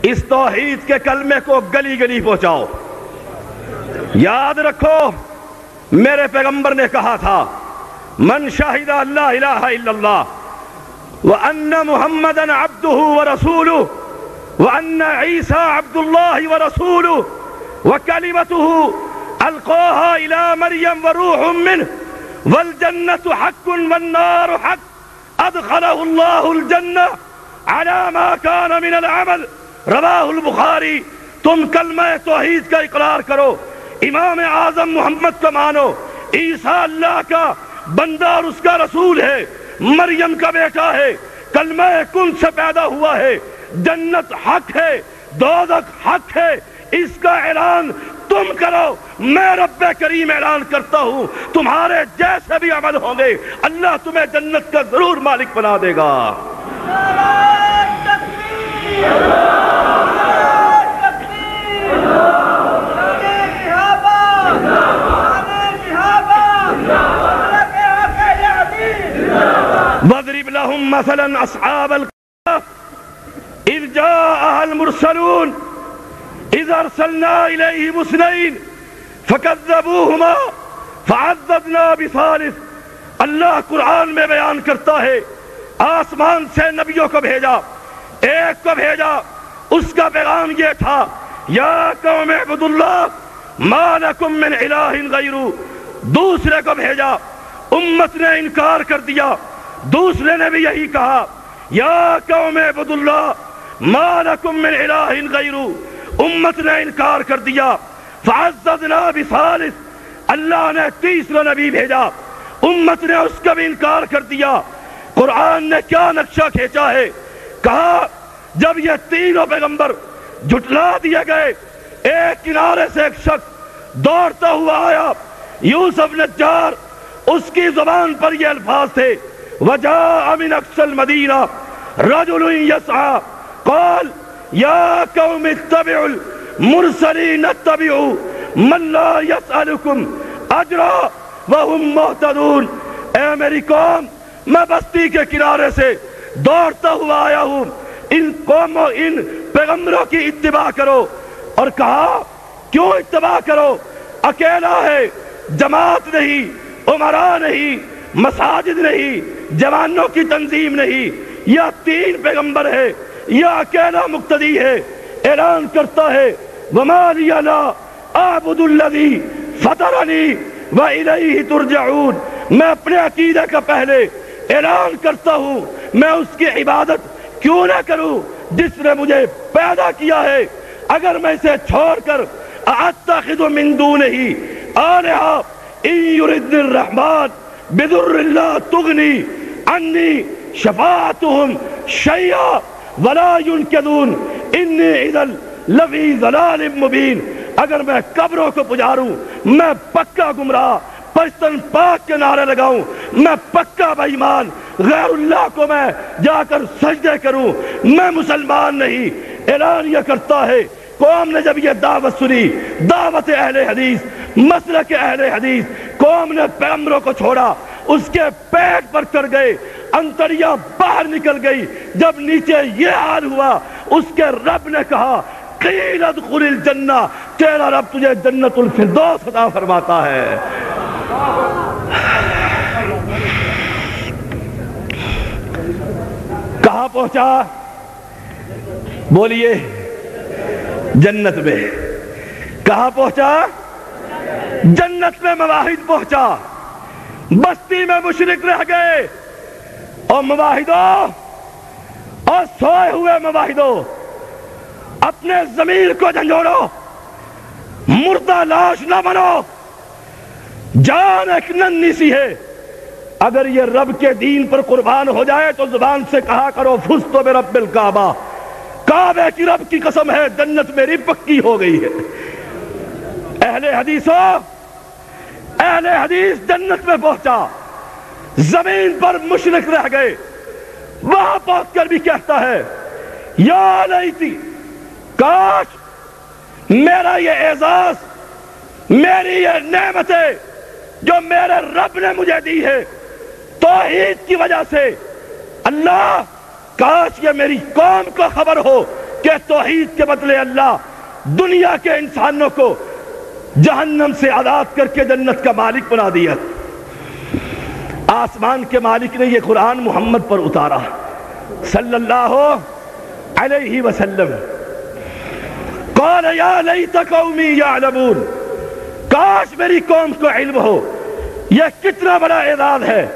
اس توحید کے کلمے کو گلی گلی پہنچاؤ۔ یاد رکھو میرے پیغمبر نے کہا تھا من شہد لا الہ الا اللہ وان محمدا عبدہ ورسولہ وان عیسی عبد اللہ ورسولہ وکلمتہ القاها الى مریم وروح منہ والجنۃ حق والنار حق ادخلہ اللہ الجنہ على ما كان من العمل رواہ البخاری۔ تم کلمہ توحید کا اقرار کرو، امام اعظم محمد کو مانو، عیسیٰ اللہ کا بندہ اور اس کا رسول ہے، مریم کا بیٹا ہے، کلمہ کن سے پیدا ہوا ہے، جنت حق ہے، دوزخ حق ہے، اس کا اعلان تم کرو۔ میں رب کریم اعلان کرتا ہوں تمہارے جیسے بھی عمل ہوں گے اللہ تمہیں جنت کا ضرور مالک بنا دے گا۔ وَاضْرِبْ لَهُمْ مَثَلًا أَصْحَابَ الْكَهْفِ إِذْ جَاءَهَا الْمُرْسَلُونَ إِذْ أَرْسَلْنَا إِلَيْهِمُ اثْنَيْنِ فَكَذَّبُوهُمَا فَعَزَّزْنَا بِثَالِثٍ۔ اللہ قرآن میں بیان کرتا ہے آسمان سے نبیوں کو بھیجا، ایک کو بھیجا، اس کا پیغام یہ تھا یا قوم اعبدوا اللہ ما لکم من الہ غیرہ۔ دوسرے کو بھیجا، امت نے انکار کر دیا، دوسرے نے بھی یہی کہا یا قوم اعبدوا اللہ ما لکم من الہ غیرہ، امت نے انکار کر دیا۔ فعززنا بثالث، اللہ نے تیسرا نبی بھیجا، امت نے اس کا بھی انکار کر دیا۔ قرآن نے کیا نقشہ کھینچا ہے، کہا جب یہ تینوں پیغمبر جھٹلا دیے گئے، ایک کنارے سے ایک شخص دوڑتا ہوا آیا، یوسف نجار، اس کی زبان پر یہ الفاظ تھے وَجَاءَ مِنْ أَقْصَى الْمَدِينَةِ رَجُلٌ يَسْعَى قَالَ يَا قَوْمِ اتَّبِعُوا الْمُرْسَلِينَ اتَّبِعُوا مَنْ لَا يَسْأَلُكُمْ أَجْرًا وَهُمْ مُهْتَدُونَ۔ اے میری قوم، میں بستی کے کنارے سے دوڑتا ہوا آیا ہوں، ان قوموں ان پیغمبروں کی اتباع کرو۔ اور کہا کیوں اتباع کرو؟ اکیلا ہے، جماعت نہیں، امراء نہیں، مساجد نہیں، جوانوں کی تنظیم نہیں، یا تین پیغمبر ہے یا اکیلا مقتدی ہے۔ اعلان کرتا ہے وَمَا لِيَ لَا أَعْبُدُ الَّذِي فَطَرَنِي وَإِلَيْهِ تُرْجَعُونَ۔ میں اپنے عقیدے کا پہلے اعلان کرتا ہوں میں اس کی عبادت کیوں نہ کروں جس نے مجھے پیدا کیا ہے، اگر میں اسے چھوڑ کر أَتَّخِذُ مِن دُونِهِ آلِهَةً إِن يُرِدْنِ الرَّحْمَٰنُ بِضُرٍّ لَا تُغْنِي عَنِّي شَفَاعَتُهُمْ شَيْئًا وَلَا يُنْقِذُونِ إِنِّي إِذًا لَفِي ضَلَالٍ مُبِينٍ۔ اگر میں قبروں کو پجاروں، میں پکا گمراہ، پرستن پاک کے نعرے لگاؤں، میں پکا بے ایمان، غیر اللہ کو میں جا کر سجدے کروں، میں مسلمان نہیں۔ اعلان یہ کرتا ہے قوم نے جب یہ دعوت سنی، دعوت اہل حدیث، مسلک اہل حدیث، قوم نے پیغمبروں کو چھوڑا، اس کے پیٹ پر چڑھ گئے، انتڑیاں باہر نکل گئی۔ جب نیچے یہ حال ہوا، اس کے رب نے کہا قیل ادخل الجنہ، تیرا رب تجھے جنت الفردوس عطا فرماتا ہے۔ کہاں پہنچا؟ بولیے، جنت میں۔ کہاں پہنچا؟ جنت میں مواحد پہنچا۔ بستی میں مشرک رہ گئے، اور مواحدوں اور سوئے ہوئے مواحدوں، اپنے ضمیر کو جھنجھوڑو، مردہ لاش نہ بنو، جان ایک ننھی سی ہے، اگر یہ رب کے دین پر قربان ہو جائے تو زبان سے کہا کرو فزت برب الکعبہ، کعبے کی رب کی قسم ہے جنت میری پکی ہو گئی ہے۔ اہل حدیثوں، اہل حدیث جنت میں پہنچا، زمین پر مشرک رہ گئے، وہاں پہنچ کر بھی کہتا ہے یا لیتی، کاش میرا یہ اعزاز، میری یہ نعمتیں جو میرے رب نے مجھے دی ہے توحید کی وجہ سے، اللہ کاش یہ میری قوم کو خبر ہو کہ توحید کے بدلے اللہ دنیا کے انسانوں کو جہنم سے آزاد کر کے جنت کا مالک بنا دیا۔ آسمان کے مالک نے یہ قرآن محمد پر اتارا صلی اللہ علیہ وسلم۔ قال یا لیت قومی یعلمون، کاش میری قوم کو علم ہو۔ یہ کتنا بڑا اعزاز ہے